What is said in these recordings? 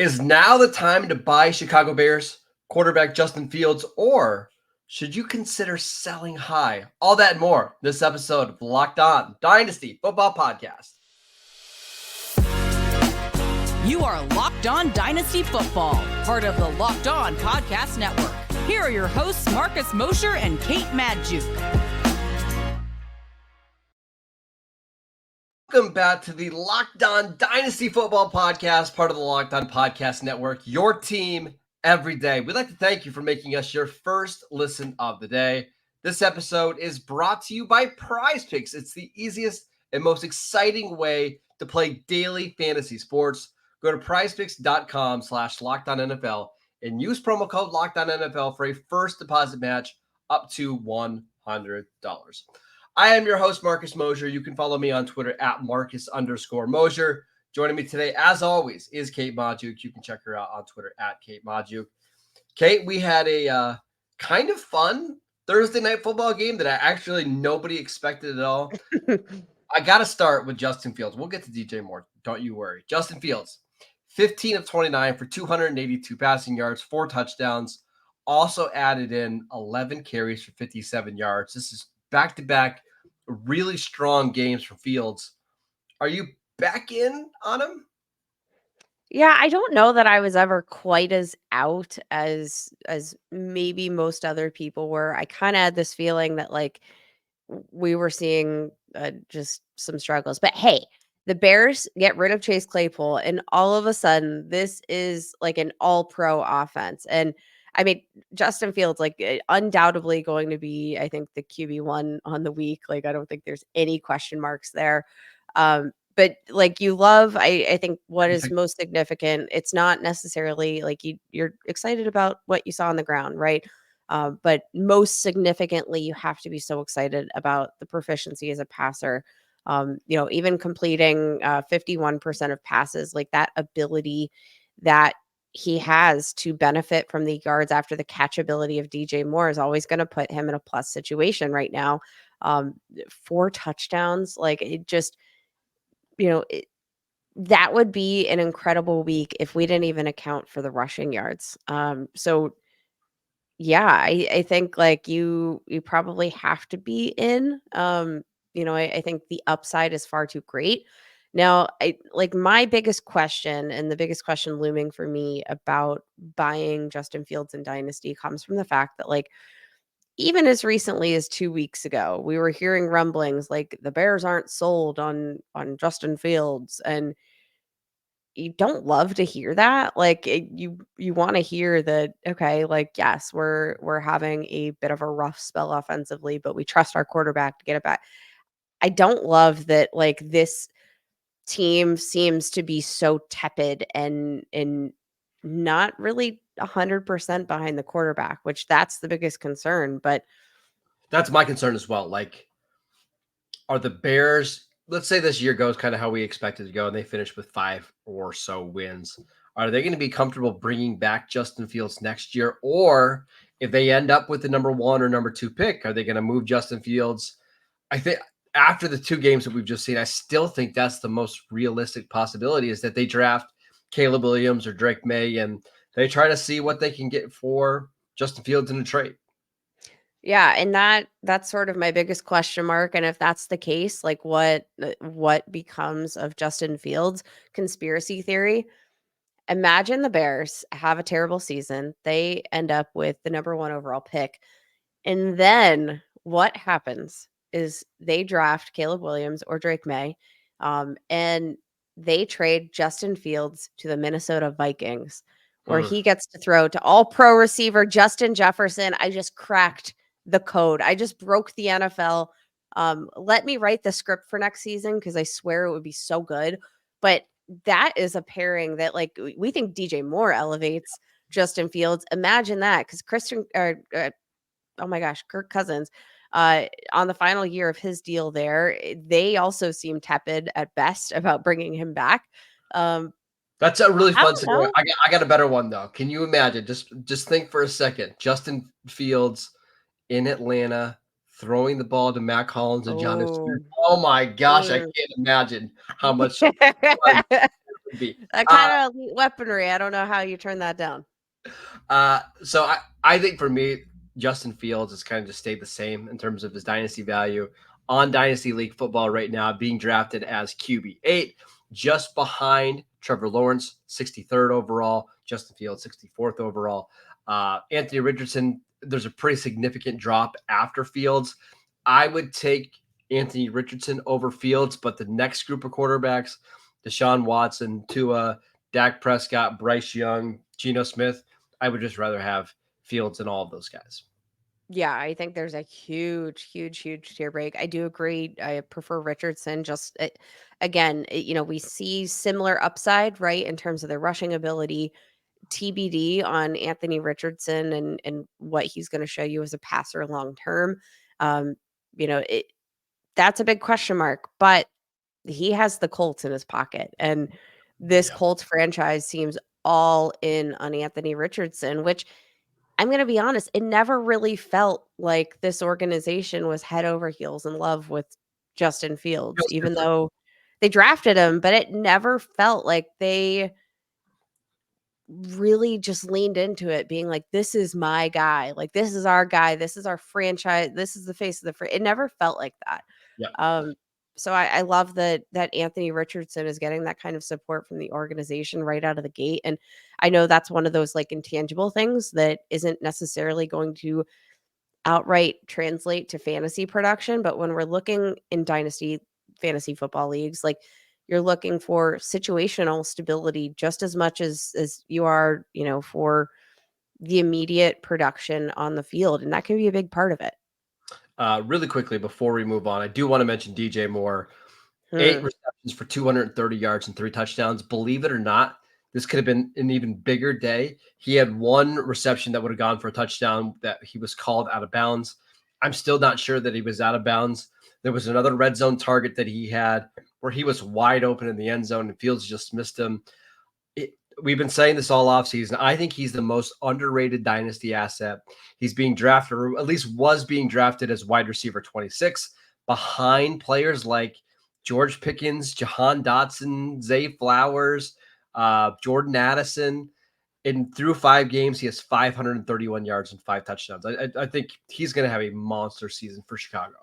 Is now the time to buy Chicago Bears quarterback Justin Fields, or should you consider selling high? All that and more this episode of Locked On Dynasty Football Podcast. You are Locked On Dynasty Football, part of the Locked On Podcast Network. Here are your hosts, Marcus Mosher and Kate Magdziuk. Welcome back to the Locked On Dynasty Football Podcast, part of the Locked On Podcast Network, your team every day. We'd like to thank you for making us your first listen of the day. This episode is brought to you by PrizePicks. It's the easiest and most exciting way to play daily fantasy sports. Go to prizepicks.com/LockedOnNFL and use promo code LockedOnNFL for a first deposit match up to $100. I am your host, Marcus Mosher. You can follow me on Twitter at Marcus_Mosher. Joining me today, as always, is Kate Magdziuk. You can check her out on Twitter at Kate Magdziuk. Kate, we had a kind of fun Thursday night football game that nobody expected at all. I got to start with Justin Fields. We'll get to DJ Moore. Don't you worry. Justin Fields, 15 of 29 for 282 passing yards, 4 touchdowns. Also added in 11 carries for 57 yards. This is back-to-back really strong games for Fields. Are you back in on him? Yeah, I don't know that I was ever quite as out as maybe most other people were. I kind of had this feeling that like we were seeing just some struggles. But hey, the Bears get rid of Chase Claypool, and all of a sudden, this is like an all-pro offense. And I mean, Justin Fields, like undoubtedly going to be, I think, the QB1 on the week. Like, I don't think there's any question marks there. But like you love, I think what is most significant, it's not necessarily like you're excited about what you saw on the ground, right? But most significantly, you have to be so excited about the proficiency as a passer. Even completing 51% of passes, like that ability that he has to benefit from the yards after the catch ability of DJ Moore is always going to put him in a plus situation right now. 4 touchdowns, like it just, that would be an incredible week if we didn't even account for the rushing yards. So yeah, I think like you probably have to be in. I think the upside is far too great. Now, my biggest question, and the biggest question looming for me about buying Justin Fields in Dynasty, comes from the fact that like even as recently as 2 weeks ago, we were hearing rumblings like the Bears aren't sold on Justin Fields, and you don't love to hear that. Like you want to hear that, okay, like, yes, we're having a bit of a rough spell offensively, but we trust our quarterback to get it back. I don't love that like this team seems to be so tepid and not really 100% behind the quarterback, which that's the biggest concern. But that's my concern as well. Like, are the Bears, let's say this year goes kind of how we expected to go, and they finish with 5 or so wins. Are they going to be comfortable bringing back Justin Fields next year? Or if they end up with the number 1 or number 2 pick, are they going to move Justin Fields? I think after the 2 games that we've just seen, I still think that's the most realistic possibility, is that they draft Caleb Williams or Drake May, and they try to see what they can get for Justin Fields in a trade. Yeah, and that's sort of my biggest question mark. And if that's the case, like what becomes of Justin Fields? Conspiracy theory. Imagine the Bears have a terrible season. They end up with the number 1 overall pick. And then what happens is they draft Caleb Williams or Drake May, and they trade Justin Fields to the Minnesota Vikings, where he gets to throw to all-pro receiver Justin Jefferson. I just cracked the code. I just broke the NFL. Let me write the script for next season because I swear it would be so good. But that is a pairing that like we think DJ Moore elevates Justin Fields. Imagine that, because oh my gosh, Kirk Cousins, on the final year of his deal there, they also seem tepid at best about bringing him back. That's a really fun scenario. I got a better one though. Can you imagine? Just think for a second. Justin Fields in Atlanta throwing the ball to Mac Hollins and Jonnu Smith. Oh my gosh, I can't imagine how much fun it Could be. That kind of elite weaponry. I don't know how you turn that down. So I think for me, Justin Fields has kind of just stayed the same in terms of his dynasty value on Dynasty League football right now, being drafted as QB8, just behind Trevor Lawrence, 63rd overall, Justin Fields, 64th overall. Anthony Richardson, there's a pretty significant drop after Fields. I would take Anthony Richardson over Fields, but the next group of quarterbacks, Deshaun Watson, Tua, Dak Prescott, Bryce Young, Geno Smith, I would just rather have Fields than all of those guys. Yeah, I think there's a huge tier break. I do agree. I prefer Richardson. Again, we see similar upside, right, in terms of their rushing ability. TBD on Anthony Richardson and what he's going to show you as a passer long term. Um, that's a big question mark, but he has the Colts in his pocket, and this Colts franchise seems all in on Anthony Richardson, which I'm going to be honest, it never really felt like this organization was head over heels in love with Justin Fields, Feels even different. though they drafted him, but it never felt like they really just leaned into it being like, this is my guy, like this is our guy, this is our franchise, this is the face of it never felt like that. Yeah. So I love that Anthony Richardson is getting that kind of support from the organization right out of the gate. And I know that's one of those like intangible things that isn't necessarily going to outright translate to fantasy production, but when we're looking in dynasty fantasy football leagues, like you're looking for situational stability just as much as you are, for the immediate production on the field, and that can be a big part of it. Really quickly before we move on, I do want to mention DJ Moore. 8 Hmm. receptions for 230 yards and 3 touchdowns. Believe it or not, this could have been an even bigger day. He had 1 reception that would have gone for a touchdown that he was called out of bounds. I'm still not sure that he was out of bounds. There was another red zone target that he had where he was wide open in the end zone and Fields just missed him. We've been saying this all offseason. I think he's the most underrated dynasty asset. He's being drafted, or at least was being drafted as wide receiver 26 behind players like George Pickens, Jahan Dotson, Zay Flowers, Jordan Addison. And through 5 games, he has 531 yards and 5 touchdowns. I think he's going to have a monster season for Chicago.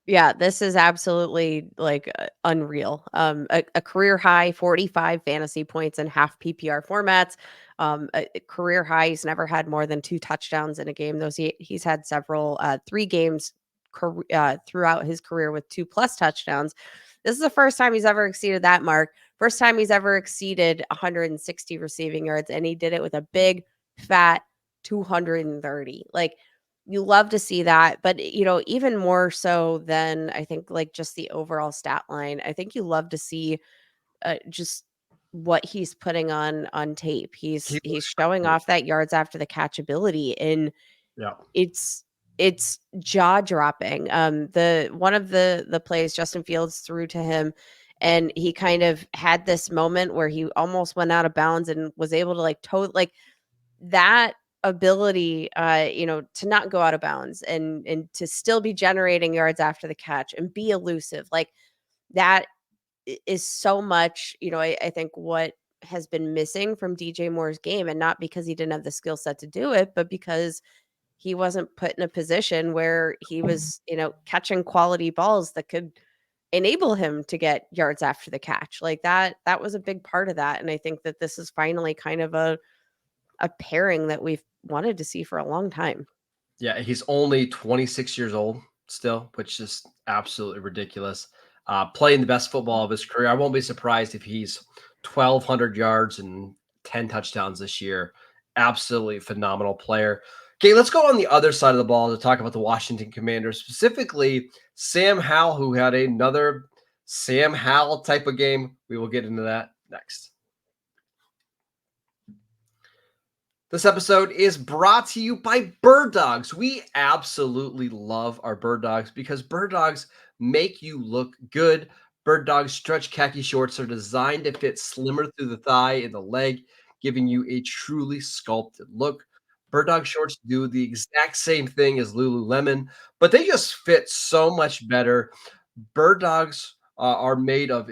Yeah, this is absolutely like unreal. A career high 45 fantasy points in half PPR formats. A career high. He's never had more than 2 touchdowns in a game. He's had several 3 games throughout his career with 2+ touchdowns. This is the first time he's ever exceeded that mark. First time he's ever exceeded 160 receiving yards, and he did it with a big fat 230. Like, you love to see that, but even more so than I think like just the overall stat line, I think you love to see just what he's putting on tape. He's He looks showing great. off that yards after the catch ability, and Yeah. it's jaw dropping. The one of the plays Justin Fields threw to him, and he kind of had this moment where he almost went out of bounds and was able to like that ability, to not go out of bounds and to still be generating yards after the catch and be elusive, like that is so much, I think what has been missing from DJ Moore's game, and not because he didn't have the skill set to do it, but because he wasn't put in a position where he was, catching quality balls that could enable him to get yards after the catch. Like that was a big part of that. And I think that this is finally kind of a pairing that we've wanted to see for a long time. Yeah, he's only 26 years old still, which is absolutely ridiculous. Playing the best football of his career. I won't be surprised if he's 1,200 yards and 10 touchdowns this year. Absolutely phenomenal player. Okay, let's go on the other side of the ball to talk about the Washington Commanders, specifically Sam Howell, who had another Sam Howell type of game. We will get into that next. This episode is brought to you by Bird Dogs. We absolutely love our Bird Dogs because Bird Dogs make you look good. Bird Dogs stretch khaki shorts are designed to fit slimmer through the thigh and the leg, giving you a truly sculpted look. Bird Dog shorts do the exact same thing as Lululemon, but they just fit so much better. Bird Dogs are made of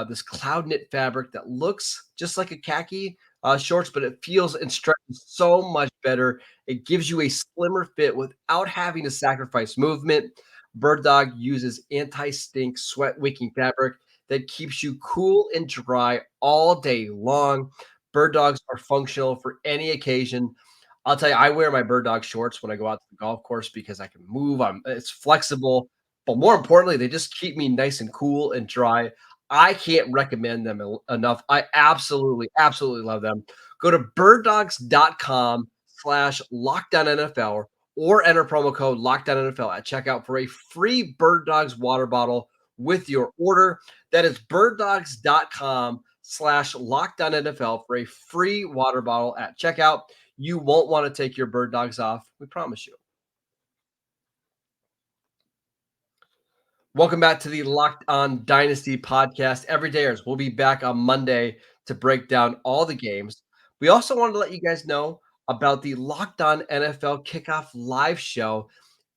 this cloud knit fabric that looks just like a khaki shorts, but it feels and stretches so much better. It gives you a slimmer fit without having to sacrifice movement. Bird Dog uses anti-stink sweat wicking fabric that keeps you cool and dry all day long. Bird Dogs are functional for any occasion. I'll tell you, I wear my Bird Dog shorts when I go out to the golf course because I can move. It's flexible, but more importantly, they just keep me nice and cool and dry. I can't recommend them enough. I absolutely, absolutely love them. Go to birddogs.com/lockdown NFL or enter promo code lockdown NFL at checkout for a free Bird Dogs water bottle with your order. That is birddogs.com/lockdown NFL for a free water bottle at checkout. You won't want to take your Bird Dogs off. We promise you. Welcome back to the Locked On Dynasty podcast. Everydayers, we'll be back on Monday to break down all the games. We also wanted to let you guys know about the Locked On NFL Kickoff Live show.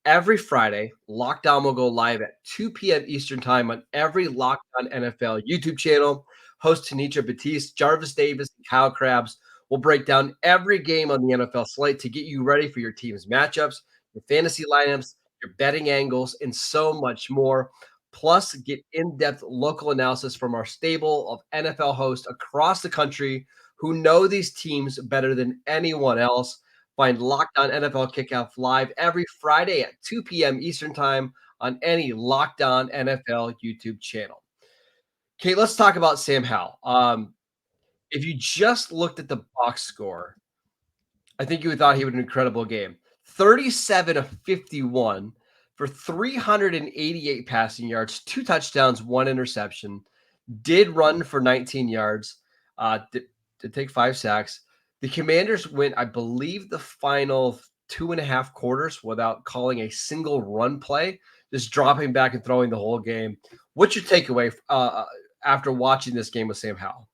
Every Friday, Locked On will go live at 2 p.m. Eastern Time on every Locked On NFL YouTube channel. Host Tanitra Batiste, Jarvis Davis, and Kyle Krabs will break down every game on the NFL slate to get you ready for your team's matchups, your fantasy lineups, your betting angles, and so much more. Plus, get in-depth local analysis from our stable of NFL hosts across the country who know these teams better than anyone else. Find Locked On NFL Kickoff live every Friday at 2 p.m. Eastern Time on any Locked On NFL YouTube channel. Okay, let's talk about Sam Howell. If you just looked at the box score, I think you would thought he would an incredible game. 37 of 51 for 388 passing yards, 2 touchdowns, 1 interception. Did run for 19 yards. Did take 5 sacks. The Commanders went, I believe, the final 2.5 quarters without calling a single run play, just dropping back and throwing the whole game. What's your takeaway after watching this game with Sam Howell?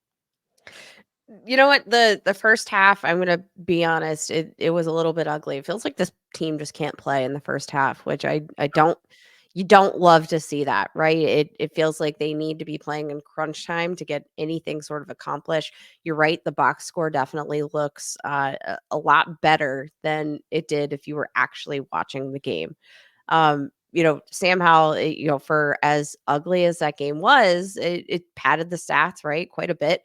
You know what? The first half, I'm gonna be honest, it was a little bit ugly. It feels like this team just can't play in the first half, which I don't you don't love to see that, right? It feels like they need to be playing in crunch time to get anything sort of accomplished. You're right, the box score definitely looks a lot better than it did if you were actually watching the game. Sam Howell, for as ugly as that game was, it padded the stats, right? Quite a bit.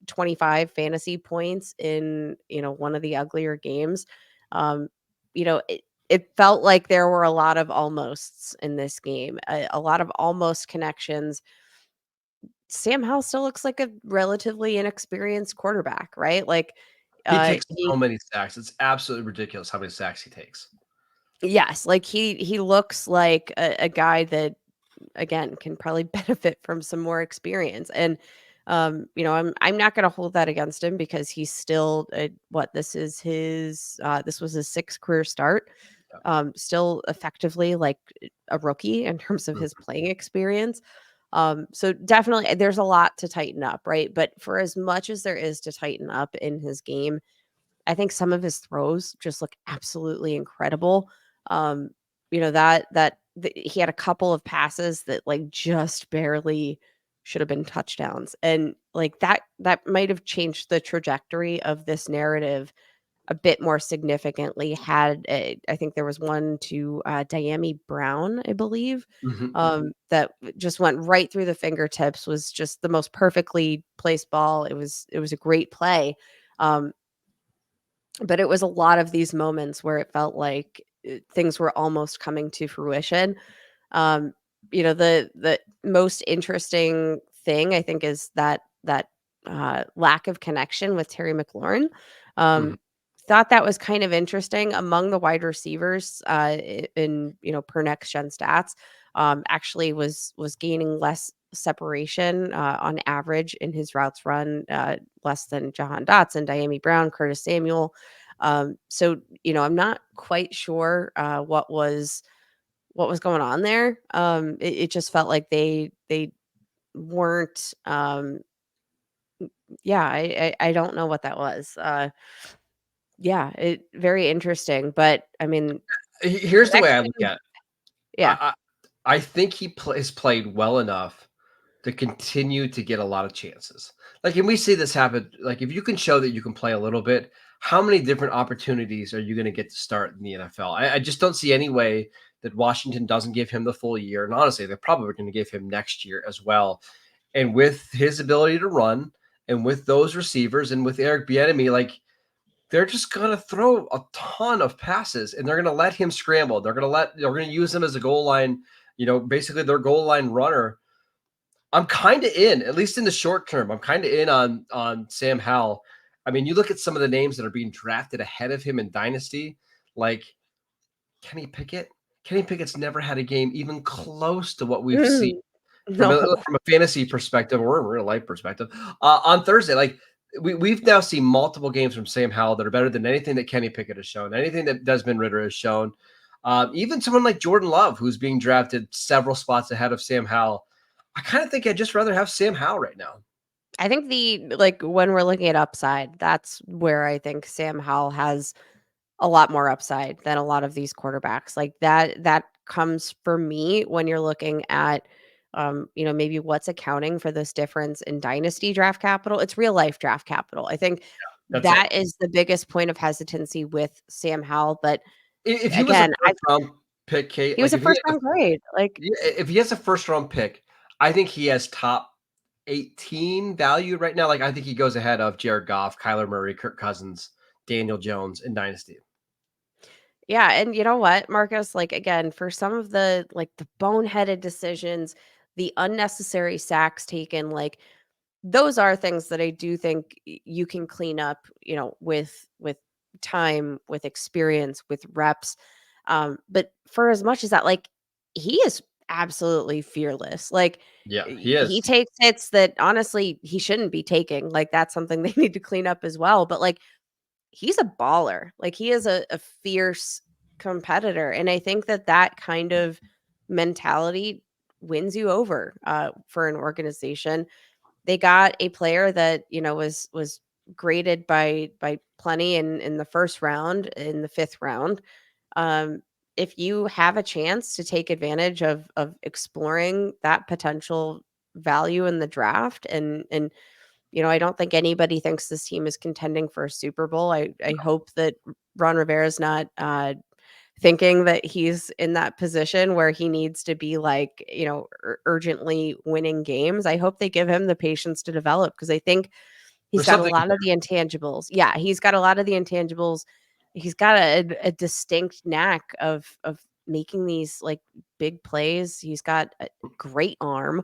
25 fantasy points in, one of the uglier games. Um, it felt like there were a lot of almosts in this game, a lot of almost connections. Sam Howell still looks like a relatively inexperienced quarterback, right? Like, He takes so many sacks. It's absolutely ridiculous how many sacks he takes. yes, like he looks like a guy that, again, can probably benefit from some more experience. And I'm not going to hold that against him because he's still this was his 6th career start. Still effectively like a rookie in terms of his playing experience. So definitely there's a lot to tighten up, right? But for as much as there is to tighten up in his game, I think some of his throws just look absolutely incredible. He had a couple of passes that like just barely should have been touchdowns. And like that might have changed the trajectory of this narrative a bit more significantly I think there was one to Diami Brown, I believe, that just went right through the fingertips, was just the most perfectly placed ball. It was a great play. But it was a lot of these moments where it felt like things were almost coming to fruition. The most interesting thing I think is that lack of connection with Terry McLaurin. Thought that was kind of interesting among the wide receivers in per next gen stats. Actually was gaining less separation on average in his routes run, less than Jahan Dotson, Diami Brown, Curtis Samuel. So I'm not quite sure what was going on there. It just felt like they weren't. I don't know what that was. Very interesting. But I mean, Here's the way I look at it. yeah. I think he has played well enough to continue to get a lot of chances. Like, and we see this happen. Like, if you can show that you can play a little bit, how many different opportunities are you going to get to start in the NFL? I just don't see any way that Washington doesn't give him the full year. And honestly, they're probably going to give him next year as well. And with his ability to run and with those receivers and with Eric Bieniemy, like, they're just going to throw a ton of passes and they're going to let him scramble. They're going to use him as a goal line, basically their goal line runner. I'm kind of in, at least in the short term. I'm kind of in on Sam Howell. I mean, you look at some of the names that are being drafted ahead of him in Dynasty, like Kenny Pickett. Kenny Pickett's never had a game even close to what we've seen from No. a fantasy perspective or a real life perspective. On Thursday, like we've now seen multiple games from Sam Howell that are better than anything that Kenny Pickett has shown, anything that Desmond Ridder has shown. Even someone like Jordan Love, who's being drafted several spots ahead of Sam Howell. I kind of think I'd just rather have Sam Howell right now. I think when we're looking at upside, that's where I think Sam Howell has a lot more upside than a lot of these quarterbacks. Like that comes for me when you're looking at maybe what's accounting for this difference in dynasty draft capital. It's real life draft capital. I think That's that it. is the biggest point of hesitancy with Sam Howell. But If he was a again, first round pick, Kate, he was like a first round grade. Like if he has a first round pick, I think he has top 18 value right now. Like I think he goes ahead of Jared Goff, Kyler Murray, Kirk Cousins, Daniel Jones in Dynasty. yeah, and you know what, Marcus? Like again, for some of the boneheaded decisions, the unnecessary sacks taken, like those are things that I do think you can clean up, with time, with experience, with reps. But for as much as that, like he is absolutely fearless. Like Yeah, he he is. takes hits that honestly he shouldn't be taking. Like that's something they need to clean up as well. But like he's a baller. Like he is a fierce competitor, and I think that kind of mentality wins you over for an organization. They got a player that was graded by plenty in the first round, in the fifth round. Um, if you have a chance to take advantage of exploring that potential value in the draft, and I don't think anybody thinks this team is contending for a Super Bowl. I hope that Ron Rivera is not thinking that he's in that position where he needs to be like, urgently winning games. I hope they give him the patience to develop because I think he's There's got a something lot of the intangibles. Yeah, he's got a lot of the intangibles. He's got a distinct knack of making these like big plays. He's got a great arm.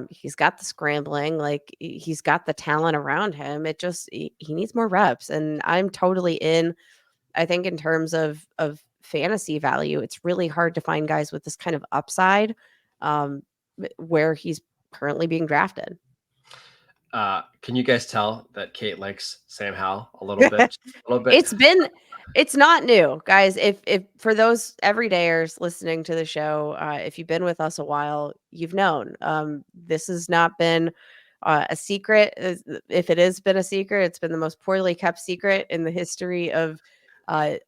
He's got the scrambling, like he's got the talent around him. He needs more reps, and I'm totally in. I think in terms of fantasy value, it's really hard to find guys with this kind of upside, where he's currently being drafted. Can you guys tell that Kate likes Sam Howell a little bit? Just a little bit. It's not new, guys. If for those everydayers listening to the show, if you've been with us a while, you've known this has not been a secret. If it has been a secret, it's been the most poorly kept secret in the history of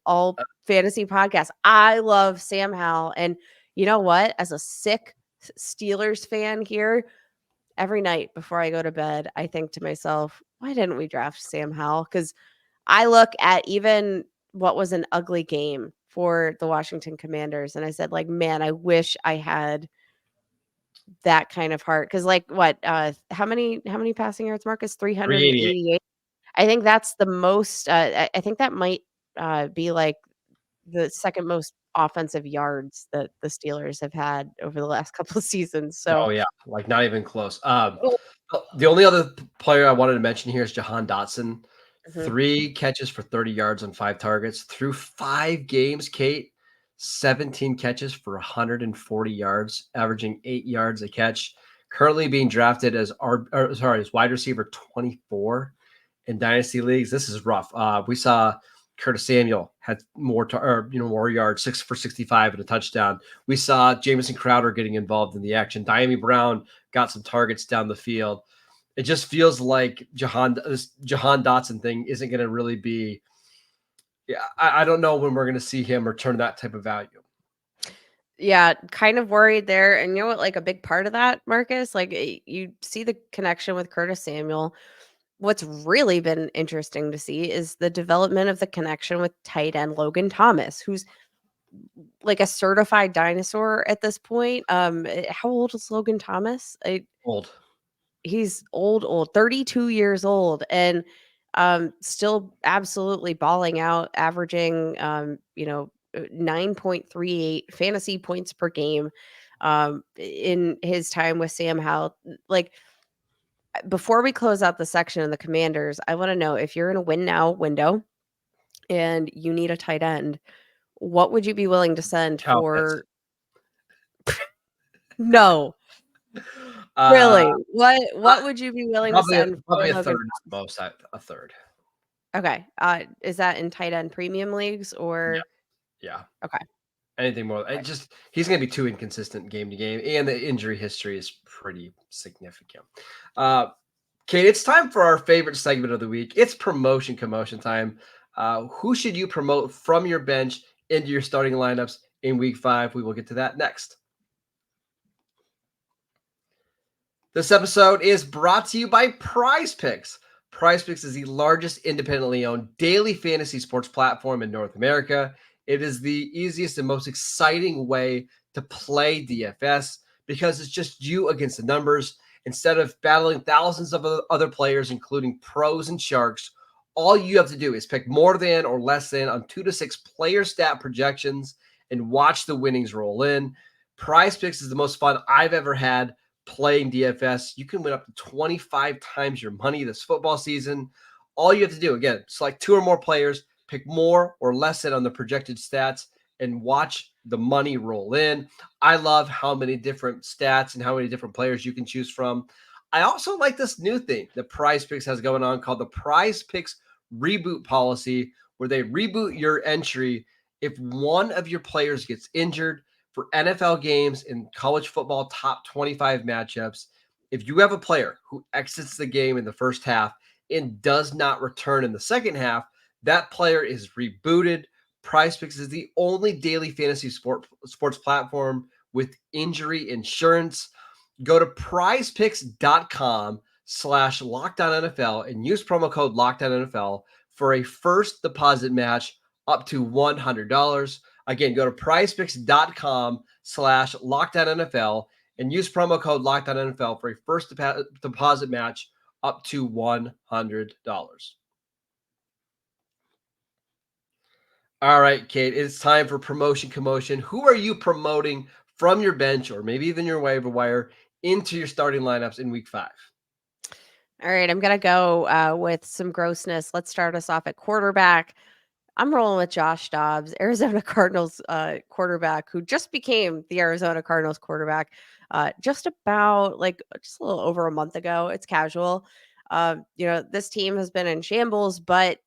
all fantasy podcasts. I love Sam Howell, and you know what? As a sick Steelers fan here, every night before I go to bed, I think to myself, why didn't we draft Sam Howell? Because I look at even what was an ugly game for the Washington Commanders, and I said, like, man, I wish I had that kind of heart. Because, like, what? How many passing yards, Marcus? 388. 388. I think that's the most. I think that might be like the second most offensive yards that the Steelers have had over the last couple of seasons. So, Oh yeah, like not even close. The only other player I wanted to mention here is Jahan Dotson. mhm. 3 catches for 30 yards on 5 targets through 5 games. Kate, 17 catches for 140 yards, averaging 8 yards a catch. Currently being drafted as as wide receiver 24 in dynasty leagues. This is rough. We saw Curtis Samuel had more yards, 6 for 65 and a touchdown. We saw Jamison Crowder getting involved in the action. Diami Brown got some targets down the field. It just feels like this Jahan Dotson thing isn't going to really be. Yeah, I don't know when we're going to see him return that type of value. Yeah, kind of worried there. And you know what? Like a big part of that, Marcus, like you see the connection with Curtis Samuel. What's really been interesting to see is the development of the connection with tight end Logan Thomas, who's like a certified dinosaur at this point. How old is Logan Thomas? Old. He's old, 32 years old, and still absolutely balling out, averaging 9.38 fantasy points per game in his time with Sam Howell. Like, before we close out the section in the Commanders, I want to know, if you're in a win now window and you need a tight end, what would you be willing to send Kyle Pitts. for? No, Uh, really? What would you be willing to send for probably a Logan third at Thomas? most. A third. Okay. Is that in tight end premium leagues Yeah. or Yeah. okay? Anything more? Okay. He's going to be too inconsistent game to game, and the injury history is pretty significant. Kate, it's time for our favorite segment of the week. It's promotion commotion time. Who should you promote from your bench into your starting lineups in week 5? We will get to that next. This episode is brought to you by PrizePicks. PrizePicks is the largest independently owned daily fantasy sports platform in North America. It is the easiest and most exciting way to play DFS because it's just you against the numbers. Instead of battling thousands of other players, including pros and sharks, all you have to do is pick more than or less than on 2 to 6 player stat projections and watch the winnings roll in. PrizePicks is the most fun I've ever had playing DFS. You can win up to 25 times your money this football season. All you have to do, again, select 2 or more players, pick more or less than on the projected stats, and watch the money roll in. I love how many different stats and how many different players you can choose from. I also like this new thing that PrizePicks has going on called the PrizePicks reboot policy, where they reboot your entry if one of your players gets injured for NFL games and college football top 25 matchups. If you have a player who exits the game in the first half and does not return in the second half, that player is rebooted. PrizePicks is the only daily fantasy sports platform with injury insurance. Go to prizepicks.com/LockedOnNFL and use promo code LockedOnNFL for a first deposit match up to $100. Again, go to prizepicks.com/LockedOnNFL and use promo code LockedOnNFL for a first deposit match up to $100. All right, Kate, it's time for promotion commotion. Who are you promoting from your bench or maybe even your waiver wire into your starting lineups in week 5? All right, I'm gonna go with some grossness. Let's start us off at quarterback. I'm rolling with Josh Dobbs, Arizona Cardinals quarterback, who just became the Arizona Cardinals quarterback just about just a little over a month ago. It's casual. This team has been in shambles, but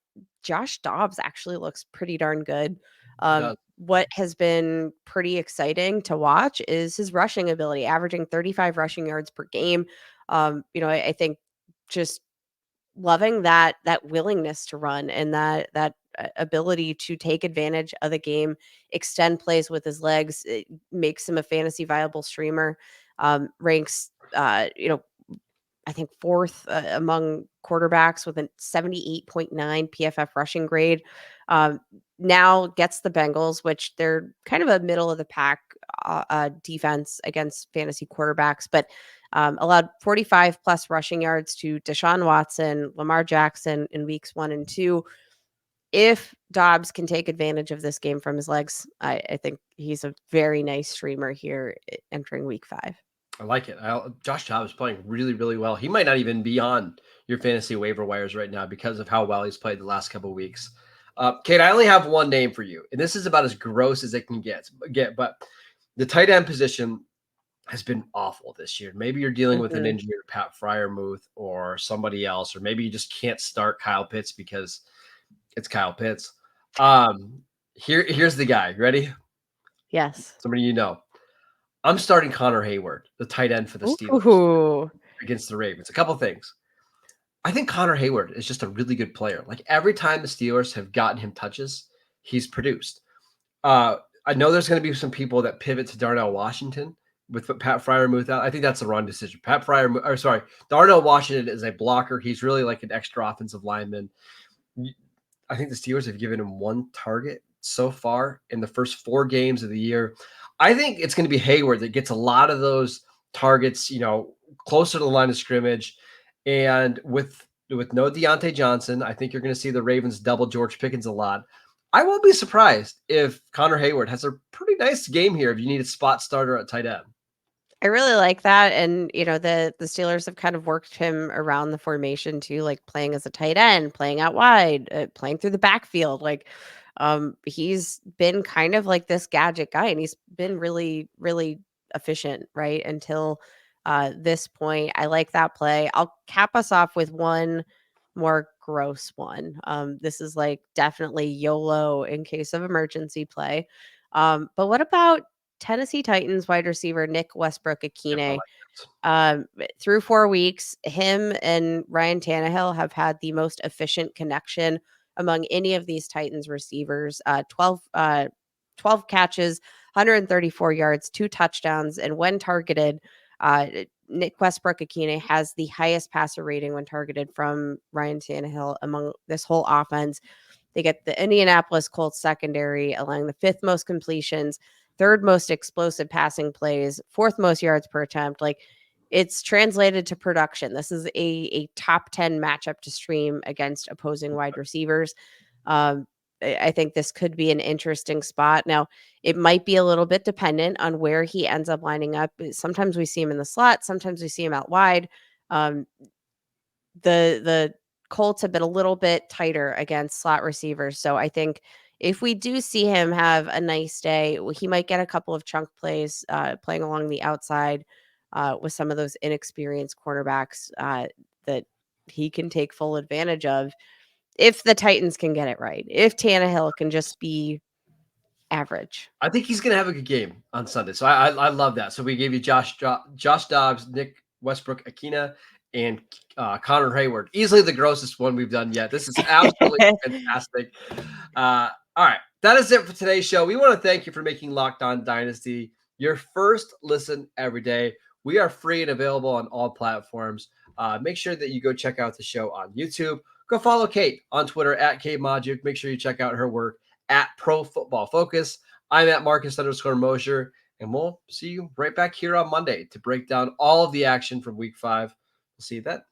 Josh Dobbs actually looks pretty darn good. What has been pretty exciting to watch is his rushing ability, averaging 35 rushing yards per game. I think just loving that willingness to run and that ability to take advantage of the game, extend plays with his legs. It makes him a fantasy viable streamer. Ranks I think 4th among quarterbacks with a 78.9 PFF rushing grade. Now gets the Bengals, which they're kind of a middle of the pack defense against fantasy quarterbacks, but allowed 45 plus rushing yards to Deshaun Watson, Lamar Jackson in weeks 1 and 2. If Dobbs can take advantage of this game from his legs, I think he's a very nice streamer here entering week 5. I like it. Josh Dobbs is playing really, really well. He might not even be on your fantasy waiver wires right now because of how well he's played the last couple of weeks. Kate, I only have one name for you, and this is about as gross as it can get. But the tight end position has been awful this year. Maybe you're dealing with an injury to Pat Fryermuth or somebody else, or maybe you just can't start Kyle Pitts because it's Kyle Pitts. Here's the guy. Ready? Yes. Somebody you know. I'm starting Connor Hayward, the tight end for the Steelers against the Ravens. A couple things. I think Connor Hayward is just a really good player. Like every time the Steelers have gotten him touches, he's produced. I I know there's going to be some people that pivot to Darnell Washington with Pat Freiermuth out. I think that's the wrong decision. Darnell Washington is a blocker. He's really like an extra offensive lineman. I think the Steelers have given him one target so far in the first 4 games of the year. I think it's going to be Hayward that gets a lot of those targets, closer to the line of scrimmage. And with no Deontay Johnson, I think you're going to see the Ravens double George Pickens a lot. I won't be surprised if Connor Hayward has a pretty nice game here if you need a spot starter at tight end. I really like that. And, the Steelers have kind of worked him around the formation too, like playing as a tight end, playing out wide, playing through the backfield. He's been kind of like this gadget guy, and he's been really, really efficient, right? Until this point. I like that play. I'll cap us off with one more gross one. This is like definitely YOLO in case of emergency play. But what about Tennessee Titans wide receiver Nick Westbrook-Ikhine? Through 4 weeks, him and Ryan Tannehill have had the most efficient connection among any of these Titans receivers. 12 catches, 134 yards, 2 touchdowns, and when targeted, Nick Westbrook-Ikhine has the highest passer rating when targeted from Ryan Tannehill among this whole offense. They get the Indianapolis Colts secondary, allowing the 5th most completions, 3rd most explosive passing plays, 4th most yards per attempt. It's translated to production. This is a top 10 matchup to stream against opposing wide receivers. I think this could be an interesting spot. Now, it might be a little bit dependent on where he ends up lining up. Sometimes we see him in the slot. Sometimes we see him out wide. The Colts have been a little bit tighter against slot receivers. So I think if we do see him have a nice day, he might get a couple of chunk plays playing along the outside with some of those inexperienced cornerbacks that he can take full advantage of if the Titans can get it right. If Tannehill can just be average. I think he's going to have a good game on Sunday. So I love that. So we gave you Josh Dobbs, Nick Westbrook-Ikhine, and Connor Hayward. Easily the grossest one we've done yet. This is absolutely fantastic. All right. That is it for today's show. We want to thank you for making Locked On Dynasty your first listen every day. We are free and available on all platforms. Make sure that you go check out the show on YouTube. Go follow Kate on Twitter at Kate Magdziuk. Make sure you check out her work at Pro Football Focus. I'm at Marcus_Mosher, and we'll see you right back here on Monday to break down all of the action from Week 5. We'll see you then.